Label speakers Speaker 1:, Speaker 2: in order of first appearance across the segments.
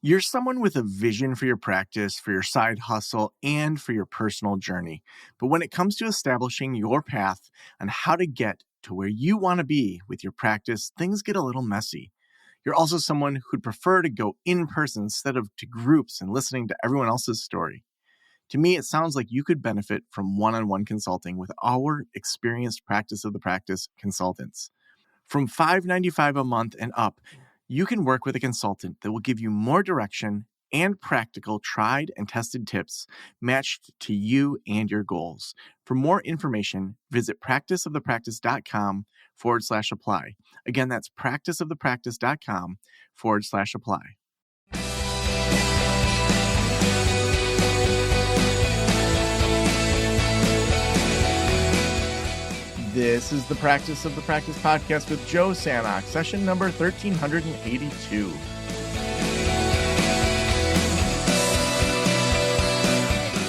Speaker 1: You're someone with a vision for your practice, for your side hustle, and for your personal journey. But when it comes to establishing your path on how to get to where you want to be with your practice, things get a little messy. You're also someone who'd prefer to go in person instead of to groups and listening to everyone else's story. To me, it sounds like you could benefit from one-on-one consulting with our experienced practice of the practice consultants. From $5.95 a month and up, you can work with a consultant that will give you more direction and practical tried and tested tips matched to you and your goals. For more information, visit practiceofthepractice.com/apply. Again, that's practiceofthepractice.com/apply. This is the Practice of the Practice podcast with Joe Sanok, session number 1382.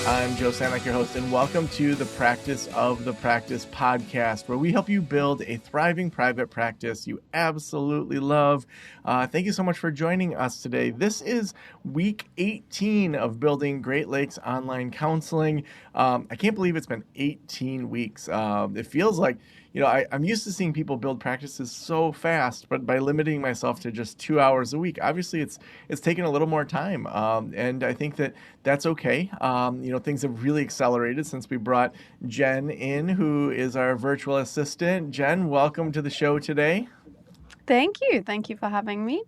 Speaker 1: I'm Joe Sanok, your host, and welcome to the Practice of the Practice podcast, where we help you build a thriving private practice you absolutely love. Thank you so much for joining us today. This is week 18 of building Great Lakes online counseling. I can't believe it's been 18 weeks. It feels like, I'm used to seeing people build practices so fast, but by limiting myself to just 2 hours a week, obviously it's taken a little more time. And I think that's okay. Things have really accelerated since we brought Jen in, who is our virtual assistant. Jen, welcome to the show today.
Speaker 2: Thank you. Thank you for having me.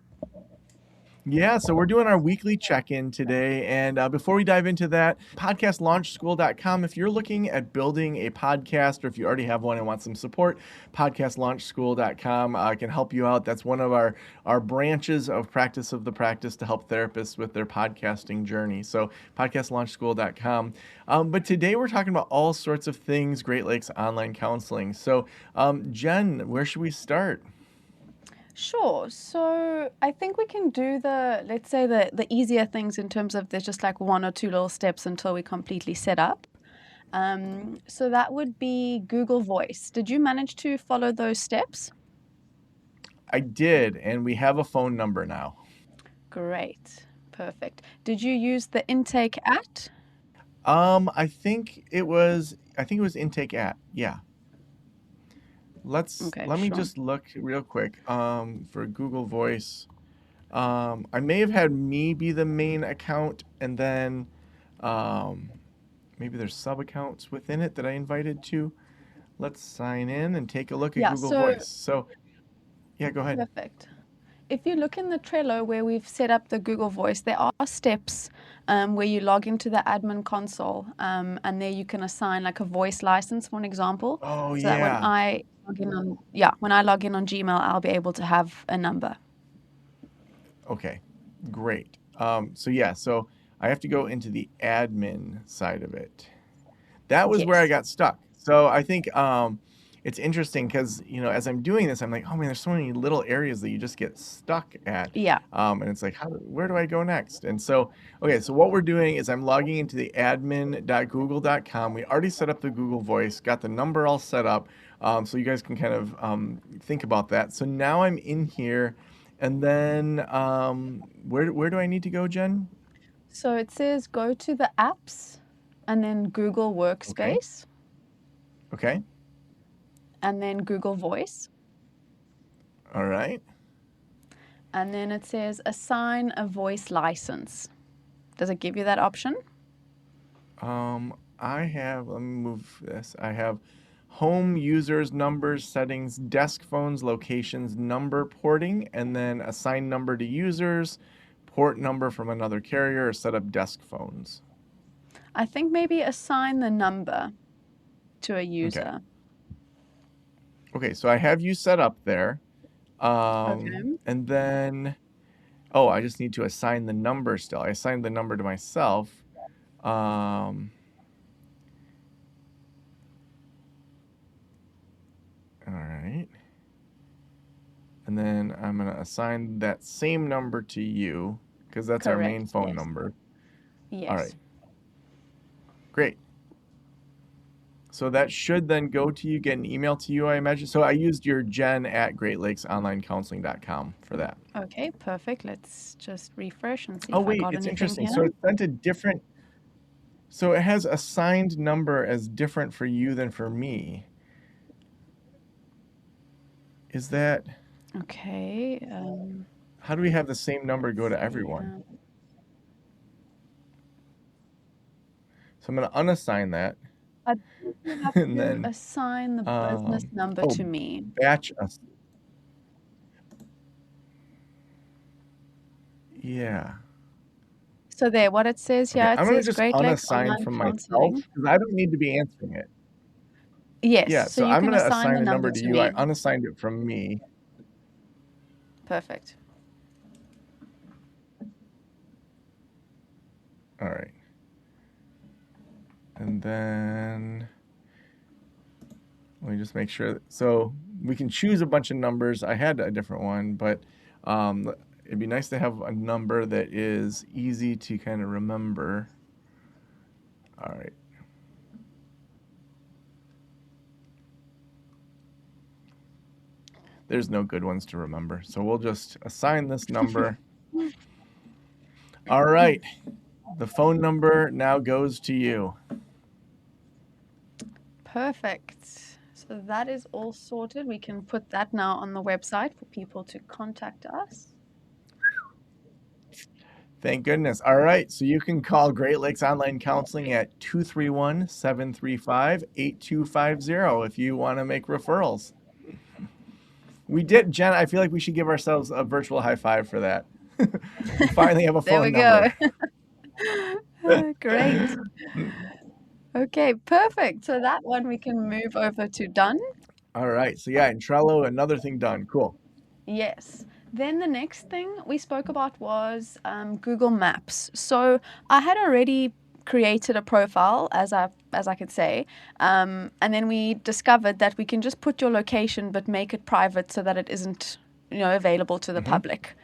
Speaker 1: Yeah, so we're doing our weekly check-in today. And before we dive into that, podcastlaunchschool.com. If you're looking at building a podcast or if you already have one and want some support, podcastlaunchschool.com can help you out. That's one of our branches of Practice of the Practice to help therapists with their podcasting journey. So podcastlaunchschool.com. But today we're talking about all sorts of things Great Lakes online counseling. So Jen, where should we start?
Speaker 2: Sure. So I think we can do the easier things in terms of there's just like one or two little steps until we completely set up. So that would be Google Voice. Did you manage to follow those steps?
Speaker 1: I did, and we have a phone number now.
Speaker 2: Great. Perfect. Did you use the intake at?
Speaker 1: I think it was intake at. Yeah. Let me just look real quick for Google Voice. I may have had me be the main account, and then maybe there's sub-accounts within it that I invited to. Let's sign in and take a look at Google Voice. So, yeah, go ahead.
Speaker 2: Perfect. If you look in the Trello where we've set up the Google Voice, there are steps where you log into the admin console, and there you can assign like a voice license, for an example.
Speaker 1: Oh,
Speaker 2: so that when I log in on Gmail, I'll be able to have a number.
Speaker 1: Okay, great. So I have to go into the admin side of it. That was where I got stuck. So I think it's interesting because, as I'm doing this, I'm like, oh man, there's so many little areas that you just get stuck at.
Speaker 2: Yeah.
Speaker 1: And it's like, where do I go next? And so, so what we're doing is I'm logging into the admin.google.com. We already set up the Google Voice, got the number all set up. So you guys can kind of think about that. So now I'm in here. And then where do I need to go, Jen?
Speaker 2: So it says go to the apps and then Google Workspace.
Speaker 1: Okay.
Speaker 2: And then Google Voice.
Speaker 1: All right.
Speaker 2: And then it says assign a voice license. Does it give you that option?
Speaker 1: Let me move this. I have home, users, numbers, settings, desk phones, locations, number porting, and then assign number to users, port number from another carrier, or set up desk phones.
Speaker 2: I think maybe assign the number to a user.
Speaker 1: Okay, so I have you set up there. And then, I just need to assign the number still. I assigned the number to myself. All right. And then I'm going to assign that same number to you because that's our main phone number.
Speaker 2: Yes.
Speaker 1: All right. Great. So that should then go to you, get an email to you, I imagine. So I used your jen@greatlakesonlinecounseling.com for that.
Speaker 2: Okay, perfect. Let's just refresh and see
Speaker 1: Oh,
Speaker 2: if I
Speaker 1: wait,
Speaker 2: got
Speaker 1: it's
Speaker 2: anything
Speaker 1: interesting. So
Speaker 2: here.
Speaker 1: it sent a different, so it has assigned number as different for you than for me. Is that,
Speaker 2: Okay,
Speaker 1: how do we have the same number go
Speaker 2: let's
Speaker 1: to
Speaker 2: see.
Speaker 1: everyone? So I'm going to unassign that.
Speaker 2: I think you have
Speaker 1: And
Speaker 2: to
Speaker 1: then,
Speaker 2: assign the business number
Speaker 1: oh,
Speaker 2: to me.
Speaker 1: batch us. Yeah.
Speaker 2: So there, what it says
Speaker 1: Okay,
Speaker 2: here, it
Speaker 1: I'm going to
Speaker 2: says
Speaker 1: just
Speaker 2: Great Lakes
Speaker 1: unassign
Speaker 2: Online
Speaker 1: from myself
Speaker 2: Counseling.
Speaker 1: because I don't need to be answering it.
Speaker 2: Yes,
Speaker 1: Yeah,
Speaker 2: so
Speaker 1: so
Speaker 2: you
Speaker 1: I'm
Speaker 2: can
Speaker 1: going to
Speaker 2: assign
Speaker 1: assign
Speaker 2: the
Speaker 1: a
Speaker 2: number
Speaker 1: number to
Speaker 2: to
Speaker 1: you. I
Speaker 2: me.
Speaker 1: unassigned it from me.
Speaker 2: Perfect.
Speaker 1: All right. And then let me just make sure. So we can choose a bunch of numbers. I had a different one, but it'd be nice to have a number that is easy to kind of remember. All right. There's no good ones to remember. So we'll just assign this number. All right. The phone number now goes to you.
Speaker 2: Perfect. So that is all sorted. We can put that now on the website for people to contact us.
Speaker 1: Thank goodness. All right. So you can call Great Lakes Online Counseling at 231-735-8250 if you want to make referrals. We did, Jen. I feel like we should give ourselves a virtual high five for that. We finally have a
Speaker 2: There
Speaker 1: phone
Speaker 2: we go.
Speaker 1: number.
Speaker 2: Great. Okay, perfect. So that one we can move over to done.
Speaker 1: All right. So yeah, in Trello, another thing done. Cool.
Speaker 2: Yes. Then the next thing we spoke about was Google Maps. So I had already created a profile, as I could say, and then we discovered that we can just put your location but make it private so that it isn't, available to the public.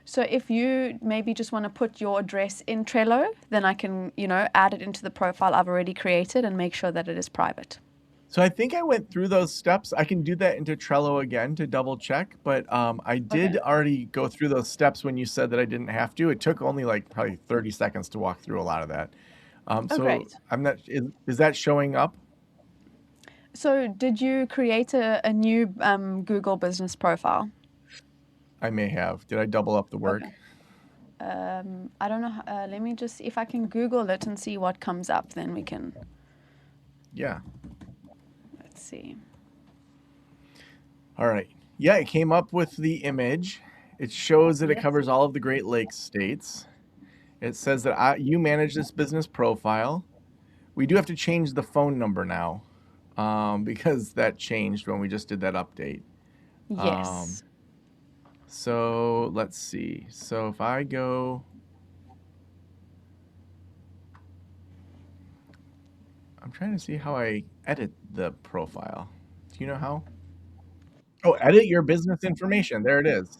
Speaker 2: So if you maybe just want to put your address in Trello, then I can, add it into the profile I've already created and make sure that it is private.
Speaker 1: So I think I went through those steps. I can do that into Trello again to double check, but I did
Speaker 2: Okay.
Speaker 1: already go through those steps when you said that I didn't have to. It took only like probably 30 seconds to walk through a lot of that.
Speaker 2: Oh,
Speaker 1: So
Speaker 2: great.
Speaker 1: I'm not, is that showing up?
Speaker 2: So did you create a new Google business profile?
Speaker 1: I may have. Did I double up the work?
Speaker 2: Okay. I don't know. Let me just see if I can Google it and see what comes up. Then we can.
Speaker 1: Yeah.
Speaker 2: Let's see.
Speaker 1: All right. Yeah, it came up with the image. It shows that it
Speaker 2: Yes.
Speaker 1: covers all of the Great Lakes states. It says that you manage this business profile. We do have to change the phone number now because that changed when we just did that update.
Speaker 2: Yes.
Speaker 1: So let's see. So if I go, I'm trying to see how I edit the profile. Do you know how? Oh, edit your business information. There it is.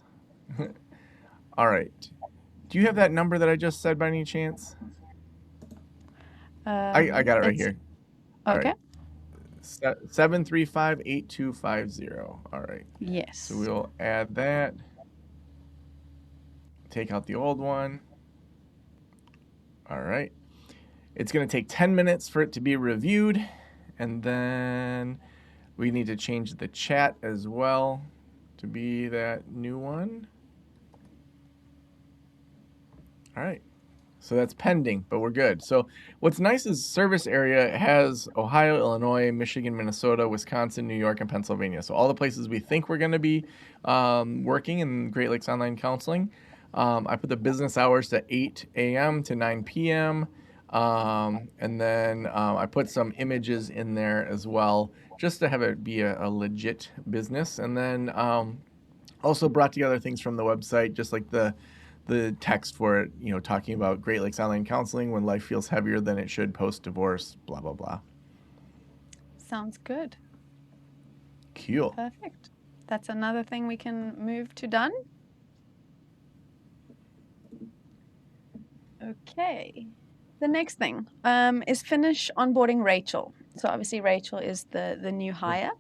Speaker 1: All right. Do you have that number that I just said by any chance? I got it right
Speaker 2: It's
Speaker 1: here. All
Speaker 2: okay.
Speaker 1: right. 735-8250. All right.
Speaker 2: Yes.
Speaker 1: So we'll add that. Take out the old one. All right. It's going to take 10 minutes for it to be reviewed. And then we need to change the chat as well to be that new one. All right. So that's pending, but we're good. So what's nice is service area has Ohio, Illinois, Michigan, Minnesota, Wisconsin, New York, and Pennsylvania. So all the places we think we're going to be working in Great Lakes Online Counseling. I put the business hours to 8 a.m. to 9 p.m. And then I put some images in there as well, just to have it be a legit business. And then also brought together things from the website, just like the text for it, talking about Great Lakes Online Counseling when life feels heavier than it should post-divorce, blah, blah, blah.
Speaker 2: Sounds good.
Speaker 1: Cool.
Speaker 2: Perfect. That's another thing we can move to done. Okay. The next thing is finish onboarding Rachel. So obviously Rachel is the new hire.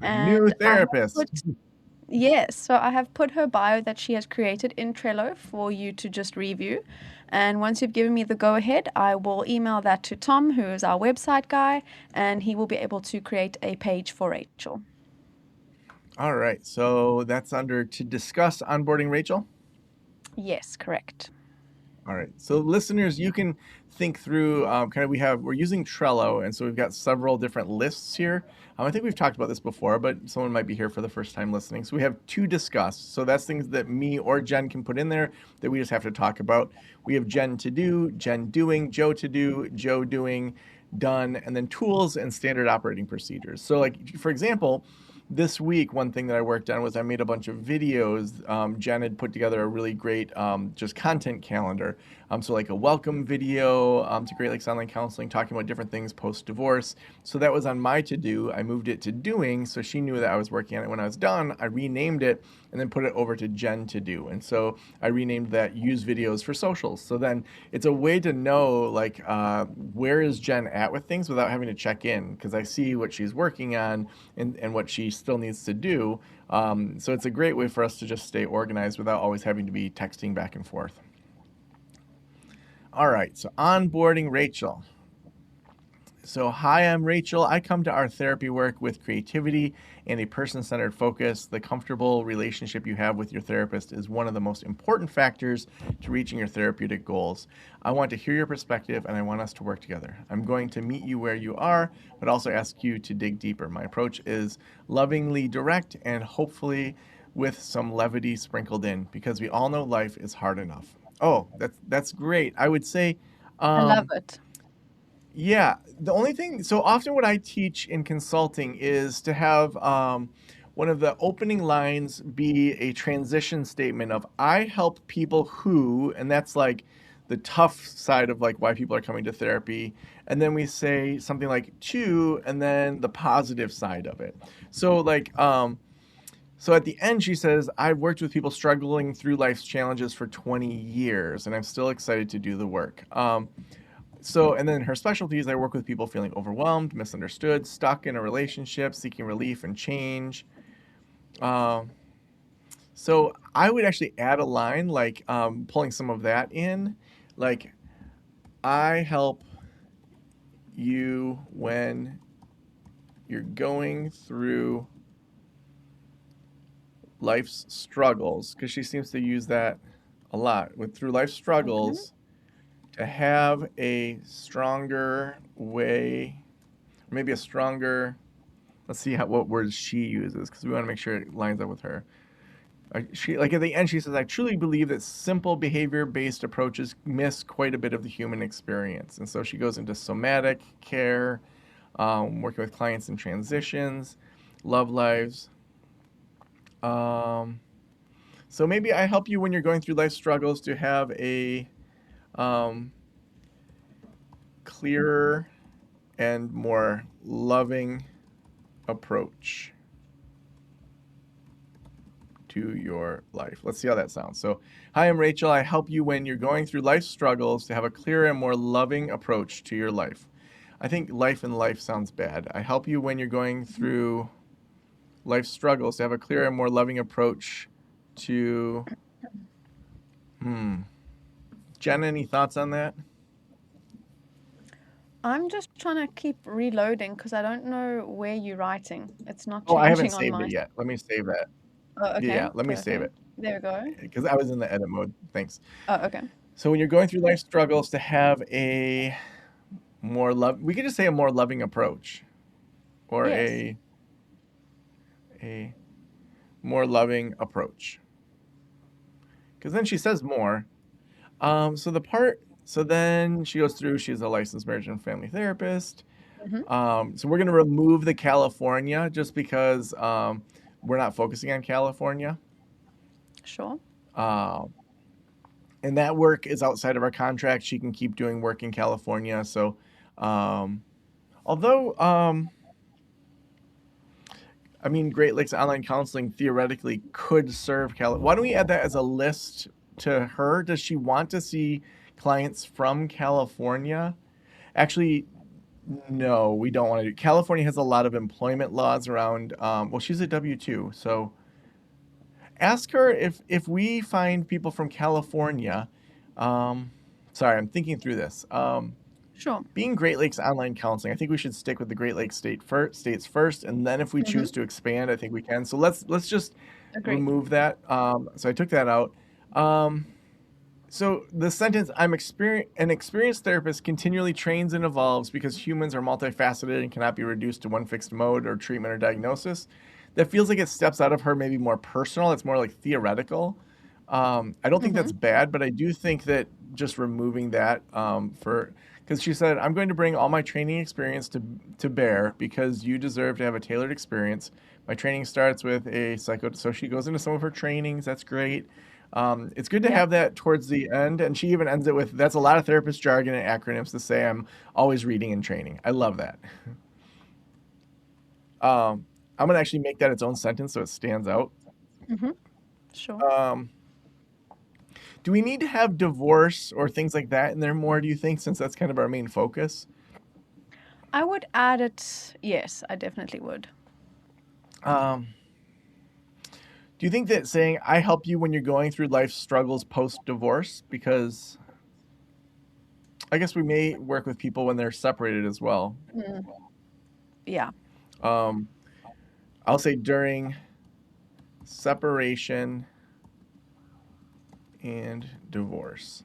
Speaker 1: The new
Speaker 2: And I have
Speaker 1: therapist.
Speaker 2: put, yes, so I have put her bio that she has created in Trello for you to just review. And once you've given me the go ahead, I will email that to Tom, who is our website guy, and he will be able to create a page for Rachel.
Speaker 1: All right. So that's under to discuss onboarding Rachel.
Speaker 2: Yes, correct.
Speaker 1: All right. So listeners, you can think through we're using Trello, and so we've got several different lists here. I think we've talked about this before, but someone might be here for the first time listening. So we have to discuss. So that's things that me or Jen can put in there that we just have to talk about. We have Jen to do, Jen doing, Joe to do, Joe doing, done, and then tools and standard operating procedures. So like, for example, this week, one thing that I worked on was I made a bunch of videos. Jen had put together a really great just content calendar. So like a welcome video to Great Lakes Online Counseling, talking about different things post-divorce. So that was on my to-do. I moved it to doing, so she knew that I was working on it. When I was done, I renamed it and then put it over to Jen to do. And so I renamed that use videos for socials. So then it's a way to know like where is Jen at with things without having to check in, because I see what she's working on and what she still needs to do. So it's a great way for us to just stay organized without always having to be texting back and forth. All right, so onboarding Rachel. So, hi, I'm Rachel. I come to our therapy work with creativity and a person-centered focus. The comfortable relationship you have with your therapist is one of the most important factors to reaching your therapeutic goals. I want to hear your perspective, and I want us to work together. I'm going to meet you where you are, but also ask you to dig deeper. My approach is lovingly direct and hopefully with some levity sprinkled in, because we all know life is hard enough. Oh, that's great. I would say,
Speaker 2: I love it.
Speaker 1: yeah, the only thing, so often what I teach in consulting is to have one of the opening lines be a transition statement of I help people who, and that's like the tough side of like why people are coming to therapy. And then we say something like to, and then the positive side of it. So like, so at the end, she says, I've worked with people struggling through life's challenges for 20 years, and I'm still excited to do the work. And then her specialties, I work with people feeling overwhelmed, misunderstood, stuck in a relationship, seeking relief and change. So I would actually add a line, like pulling some of that in, like, I help you when you're going through life's struggles, because she seems to use that a lot with through life's struggles to have a stronger way, maybe a stronger, let's see what words she uses, because we want to make sure it lines up with her. She, like at the end, she says, I truly believe that simple behavior-based approaches miss quite a bit of the human experience. And so she goes into somatic care, working with clients in transitions, love lives. So maybe I help you when you're going through life struggles to have a clearer and more loving approach to your life. Let's see how that sounds. So, hi, I'm Rachel. I help you when you're going through life struggles to have a clearer and more loving approach to your life. I think life and life sounds bad. I help you when you're going through life struggles to have a clearer and more loving approach to... Jen, any thoughts on that?
Speaker 2: I'm just trying to keep reloading because I don't know where you're writing. It's not
Speaker 1: Oh, I haven't
Speaker 2: changing on
Speaker 1: saved
Speaker 2: my...
Speaker 1: it yet. Let me save that.
Speaker 2: Oh, okay.
Speaker 1: Yeah, let me save it.
Speaker 2: There we go.
Speaker 1: Because I was in the edit mode. Thanks.
Speaker 2: Oh, okay.
Speaker 1: So when you're going through life struggles, to have a more we could just say a more loving approach, or
Speaker 2: Yes.
Speaker 1: a more loving approach. Because then she says more. So then she goes through, she's a licensed marriage and family therapist. So we're going to remove the California just because we're not focusing on California.
Speaker 2: Sure.
Speaker 1: And that work is outside of our contract. She can keep doing work in California. So, although, I mean, Great Lakes Online Counseling theoretically could serve California. Why don't we add that as a list to her? Does she want to see clients from California? Actually, No, we don't want to do. California has a lot of employment laws around. Well, she's a W-2, so ask her if we find people from California. Um, sorry, I'm thinking through this.
Speaker 2: Sure.
Speaker 1: Being Great Lakes online counseling, I think we should stick with the Great Lakes states first, and then if we
Speaker 2: Mm-hmm.
Speaker 1: choose to expand, I think we can. So let's just
Speaker 2: Agreed.
Speaker 1: remove that. So I took that out. Um, so the sentence, an experienced therapist continually trains and evolves because humans are multifaceted and cannot be reduced to one fixed mode or treatment or diagnosis. That feels like it steps out of her maybe more personal. It's more like theoretical. I don't think
Speaker 2: Mm-hmm.
Speaker 1: that's bad, but I do think that just removing that for because she said, I'm going to bring all my training experience to bear because you deserve to have a tailored experience. My training starts with a so she goes into some of her trainings. That's great. It's good to
Speaker 2: Yeah.
Speaker 1: have that towards the end. And she even ends it with, that's a lot of therapist jargon and acronyms to say I'm always reading and training. I love that. I'm going to actually make that its own sentence so it stands out.
Speaker 2: Mm-hmm. Sure.
Speaker 1: Um, do we need to have divorce or things like that in there more, do you think, since that's kind of our main focus?
Speaker 2: I would add it. Yes, I definitely would.
Speaker 1: Um, do you think that saying I help you when you're going through life struggles post divorce? Because I guess we may work with people when they're separated as well.
Speaker 2: Mm. Yeah.
Speaker 1: Um, I'll say during separation and divorce.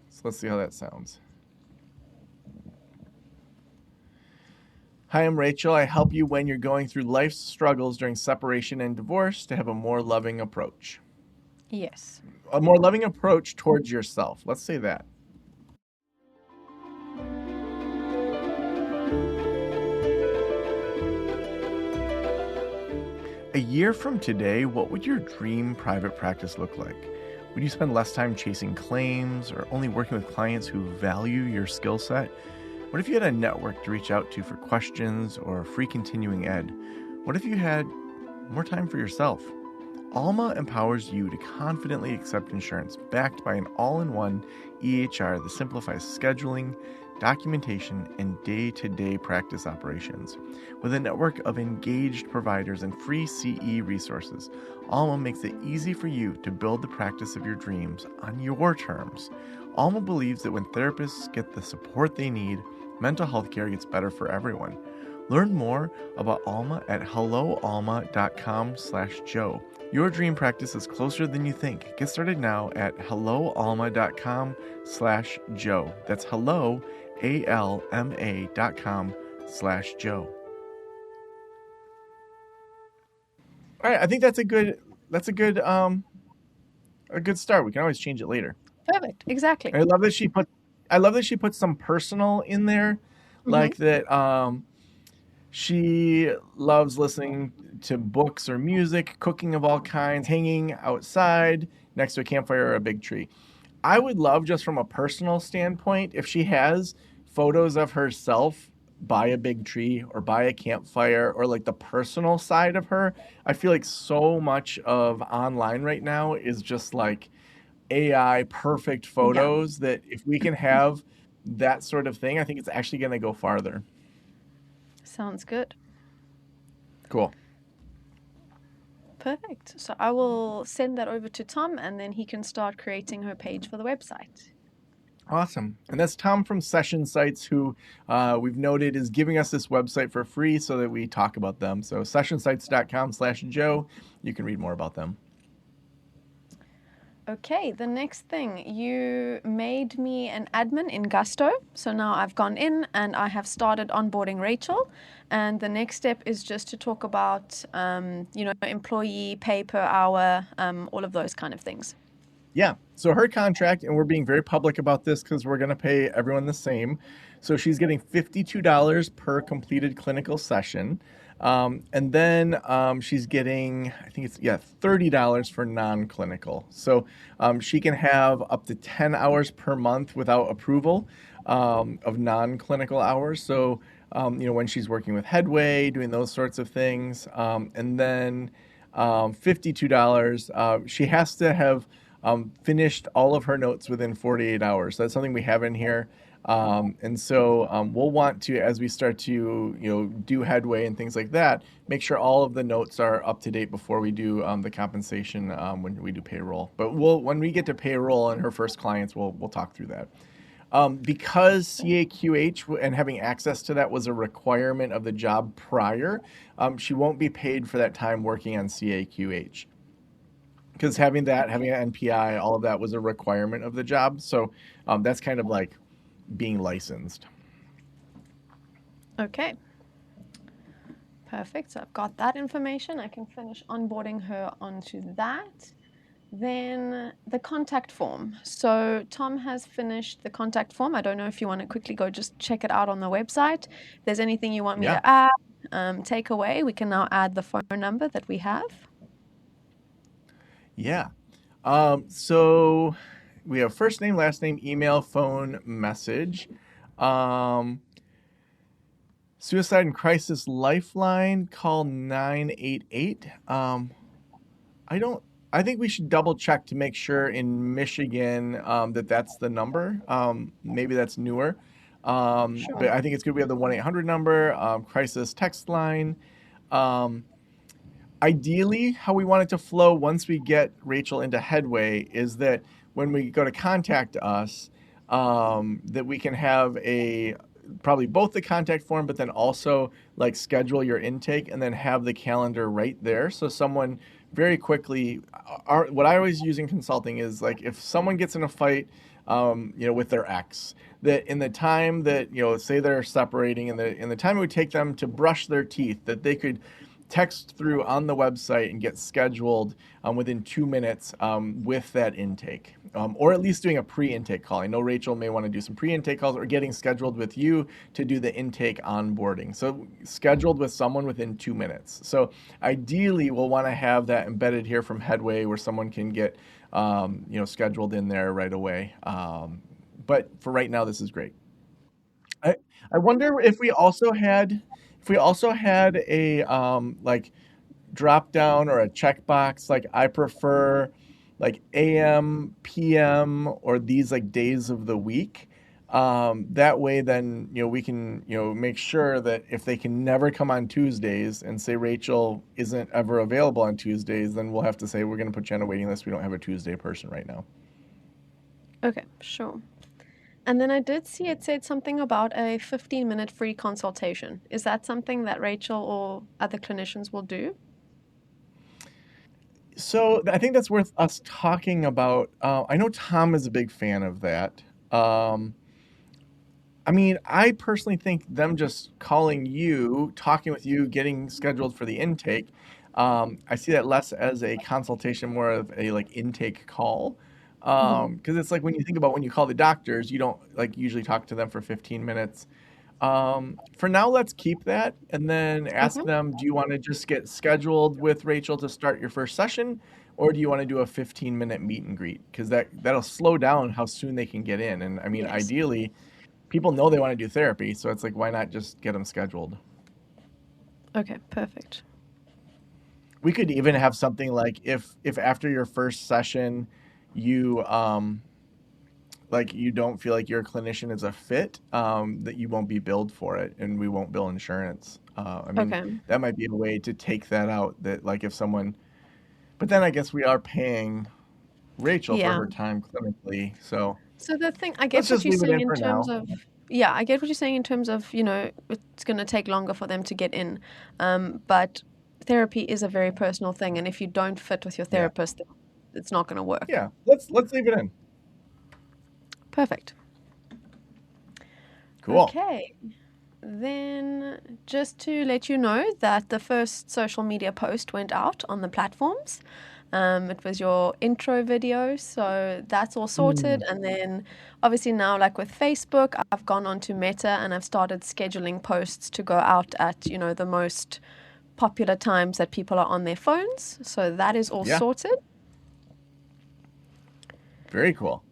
Speaker 1: So let's see how that sounds. Hi, I'm Rachel. I help you when you're going through life's struggles during separation and divorce to have a more loving approach.
Speaker 2: Yes.
Speaker 1: A more loving approach towards yourself. Let's say that. A year from today, what would your dream private practice look like? Would you spend less time chasing claims or only working with clients who value your skill set? What if you had a network to reach out to for questions or free continuing ed? What if you had more time for yourself? Alma empowers you to confidently accept insurance backed by an all-in-one EHR that simplifies scheduling, documentation, and day-to-day practice operations. With a network of engaged providers and free CE resources, Alma makes it easy for you to build the practice of your dreams on your terms. Alma believes that when therapists get the support they need, mental health care gets better for everyone. Learn more about Alma at helloalma.com/Joe. Your dream practice is closer than you think. Get started now at helloalma.com/Joe. That's helloalma.com/Joe. All right, I think a good start. We can always change it later.
Speaker 2: Perfect. Exactly.
Speaker 1: I love that she put some personal in there,
Speaker 2: Mm-hmm.
Speaker 1: like that she loves listening to books or music, cooking of all kinds, hanging outside next to a campfire or a big tree. I would love, just from a personal standpoint, if she has photos of herself by a big tree or by a campfire or like the personal side of her. I feel like so much of online right now is just like AI perfect
Speaker 2: Yeah.
Speaker 1: photos that if we can have that sort of thing, I think it's actually going to go farther.
Speaker 2: Sounds good.
Speaker 1: Cool.
Speaker 2: Perfect. So I will send that over to Tom and then he can start creating her page for the website.
Speaker 1: Awesome. And that's Tom from Session Sites, who we've noted is giving us this website for free so that we talk about them. So sessionsites.com/Joe. You can read more about them.
Speaker 2: Okay, the next thing, you made me an admin in Gusto. So now I've gone in and I have started onboarding Rachel. And the next step is just to talk about, employee pay per hour, all of those kind of things.
Speaker 1: Yeah. So her contract, and we're being very public about this because we're going to pay everyone the same. So she's getting $52 per completed clinical session. And then she's getting, I think it's, $30 for non-clinical. So she can have up to 10 hours per month without approval of non-clinical hours. So, when she's working with Headway, doing those sorts of things. And then $52, she has to have finished all of her notes within 48 hours. So that's something we have in here. And so we'll want to, as we start to, do headway and things like that, make sure all of the notes are up to date before we do the compensation when we do payroll. But when we get to payroll and her first clients, we'll talk through that. Because CAQH and having access to that was a requirement of the job prior, she won't be paid for that time working on CAQH. Because having an NPI, all of that was a requirement of the job. So that's kind of like being licensed.
Speaker 2: Okay. Perfect. So I've got that information. I can finish onboarding her onto that. Then the contact form. So Tom has finished the contact form. I don't know if you want to quickly go just check it out on the website. If there's anything you want me to add, take away, we can now add the phone number that we have.
Speaker 1: Yeah. So we have first name, last name, email, phone, message. Suicide and Crisis Lifeline, call 988. I think we should double check to make sure in Michigan that that's the number. Maybe that's newer. But I think it's good we have the 1-800 number, crisis text line. Ideally, how we want it to flow once we get Rachel into Headway is that when we go to contact us, that we can have probably both the contact form, but then also like schedule your intake and then have the calendar right there. So someone very quickly, what I always use in consulting is like if someone gets in a fight, with their ex, that in the time that, say they're separating, in the time it would take them to brush their teeth, that they could text through on the website and get scheduled within 2 minutes with that intake, or at least doing a pre-intake call. I know Rachel may want to do some pre-intake calls or getting scheduled with you to do the intake onboarding. So scheduled with someone within 2 minutes. So ideally, we'll want to have that embedded here from Headway where someone can get scheduled in there right away. But for right now, this is great. I wonder if we also had a like drop down or a checkbox, like I prefer like AM, PM, or these like days of the week. That way then, we can, make sure that if they can never come on Tuesdays and say Rachel isn't ever available on Tuesdays, then we'll have to say we're going to put you on a waiting list. We don't have a Tuesday person right now.
Speaker 2: Okay, sure. And then I did see it said something about a 15-minute free consultation. Is that something that Rachel or other clinicians will do?
Speaker 1: So I think that's worth us talking about. I know Tom is a big fan of that. I personally think them just calling you, talking with you, getting scheduled for the intake, I see that less as a consultation, more of a like intake call. Because it's like when you think about when you call the doctors, you don't like usually talk to them for 15 minutes. For now, let's keep that and then ask them, do you want to just get scheduled with Rachel to start your first session? Or do you want to do a 15-minute meet and greet? Because that'll slow down how soon they can get in. And ideally, people know they want to do therapy. So it's like, why not just get them scheduled?
Speaker 2: Okay, perfect.
Speaker 1: We could even have something like if after your first session, you you don't feel like your clinician is a fit, that you won't be billed for it and we won't bill insurance. That might be a way to take that out, that like if someone, but then I guess we are paying Rachel for her time clinically. So
Speaker 2: the thing, I get what you're saying in terms of, I get what you're saying in terms of, it's going to take longer for them to get in. But therapy is a very personal thing. And if you don't fit with your therapist, it's not going to work.
Speaker 1: Yeah, let's leave it in.
Speaker 2: Perfect.
Speaker 1: Cool.
Speaker 2: Okay. Then just to let you know that the first social media post went out on the platforms. It was your intro video, so that's all sorted. And then obviously now, like with Facebook, I've gone on to Meta and I've started scheduling posts to go out at, the most popular times that people are on their phones. So that is all sorted.
Speaker 1: Very cool.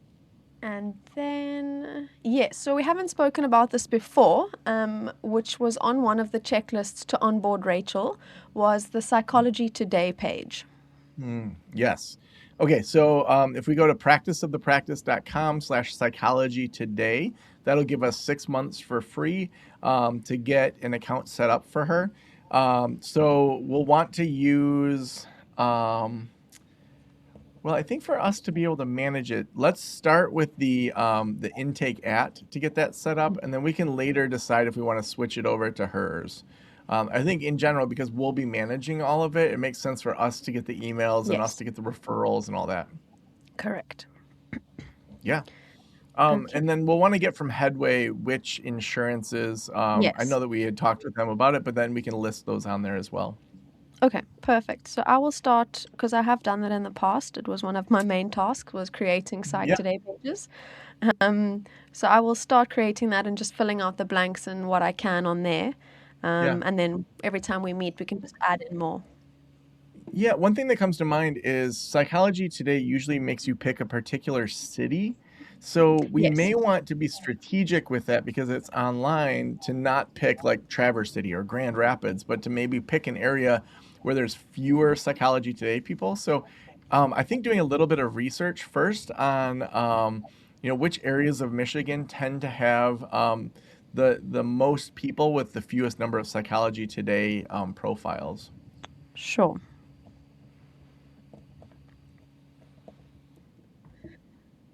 Speaker 2: And then, so we haven't spoken about this before, which was on one of the checklists to onboard Rachel, was the Psychology Today page.
Speaker 1: Yes. Okay, so if we go to practiceofthepractice.com/psychology today, that'll give us 6 months for free to get an account set up for her. So we'll want to use, well, I think for us to be able to manage it, let's start with the intake to get that set up, and then we can later decide if we want to switch it over to hers. I think in general, because we'll be managing all of it, it makes sense for us to get the emails and us
Speaker 2: Yes,
Speaker 1: to get the referrals and all that.
Speaker 2: correct.
Speaker 1: Yeah.
Speaker 2: Okay.
Speaker 1: And then we'll want to get from Headway which insurances. I know
Speaker 2: Yes.
Speaker 1: that we had talked with them about it, but then we can list those on there as well.
Speaker 2: Okay, perfect. So I will start because I have done that in the past. It was one of my main tasks was creating Psych
Speaker 1: Yeah.
Speaker 2: Today pages. Um, so I will start creating that and just filling out the blanks and what I can on there.
Speaker 1: Yeah.
Speaker 2: And then every time we meet, we can just add in more.
Speaker 1: Yeah. One thing that comes to mind is Psychology Today usually makes you pick a particular city. So we
Speaker 2: Yes.
Speaker 1: may want to be strategic with that because it's online to not pick like Traverse City or Grand Rapids, but to maybe pick an area where there's fewer Psychology Today people. So I think doing a little bit of research first on which areas of Michigan tend to have the most people with the fewest number of Psychology Today profiles.
Speaker 2: Sure.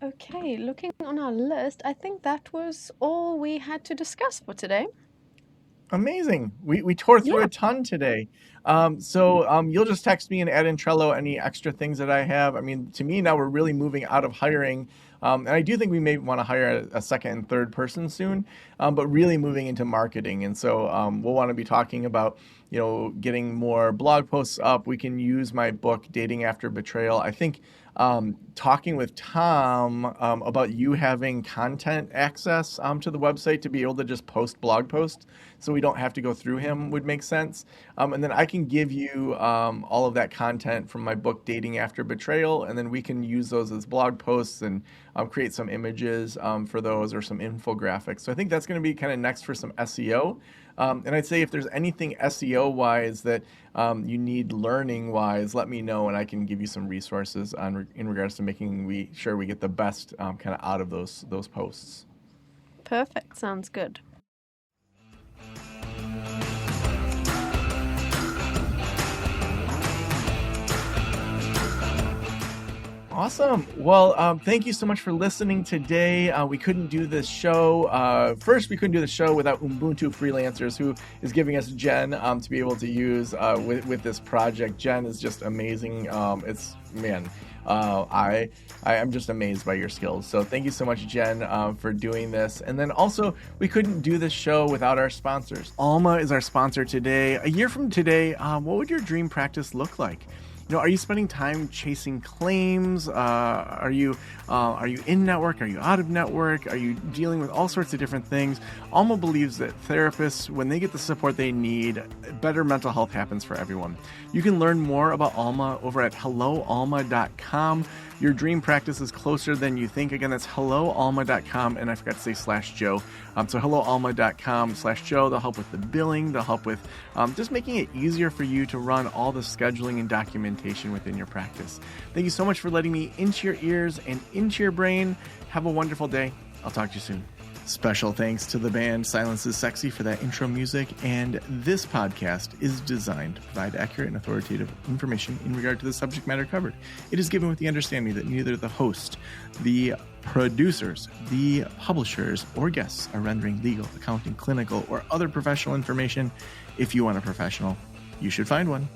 Speaker 2: Okay, looking on our list, I think that was all we had to discuss for today.
Speaker 1: Amazing. We tore through
Speaker 2: Yeah,
Speaker 1: a ton today. So you'll just text me and add in Trello any extra things that I have. I mean, to me now we're really moving out of hiring. And I do think we may want to hire a second and third person soon, but really moving into marketing. And so we'll want to be talking about, getting more blog posts up. We can use my book, Dating After Betrayal. I think talking with Tom about you having content access to the website to be able to just post blog posts so we don't have to go through him would make sense. And then I can give you all of that content from my book, Dating After Betrayal, and then we can use those as blog posts and create some images for those or some infographics. So I think that's going to be kind of next for some SEO. And I'd say if there's anything SEO wise that you need learning wise, let me know and I can give you some resources in regards to making sure we get the best kind of out of those posts.
Speaker 2: perfect. Sounds good.
Speaker 1: Awesome. Well, thank you so much for listening today. We couldn't do this show. First, we couldn't do the show without Ubuntu Freelancers, who is giving us Jen to be able to use with this project. Jen is just amazing. I'm just amazed by your skills. So thank you so much, Jen, for doing this. And then also, we couldn't do this show without our sponsors. Alma is our sponsor today. A year from today, what would your dream practice look like? Are you spending time chasing claims? Are you in network? Are you out of network? Are you dealing with all sorts of different things? Alma believes that therapists, when they get the support they need, better mental health happens for everyone. You can learn more about Alma over at helloalma.com. Your dream practice is closer than you think. Again, that's helloalma.com, and I forgot to say /Joe. So helloalma.com/Joe. They'll help with the billing. They'll help with just making it easier for you to run all the scheduling and documentation within your practice. Thank you so much for letting me into your ears and into your brain. Have a wonderful day. I'll talk to you soon. Special thanks to the band Silence is Sexy for that intro music, and this podcast is designed to provide accurate and authoritative information in regard to the subject matter covered. It is given with the understanding that neither the host, the producers, the publishers, or guests are rendering legal, accounting, clinical, or other professional information. If you want a professional, you should find one.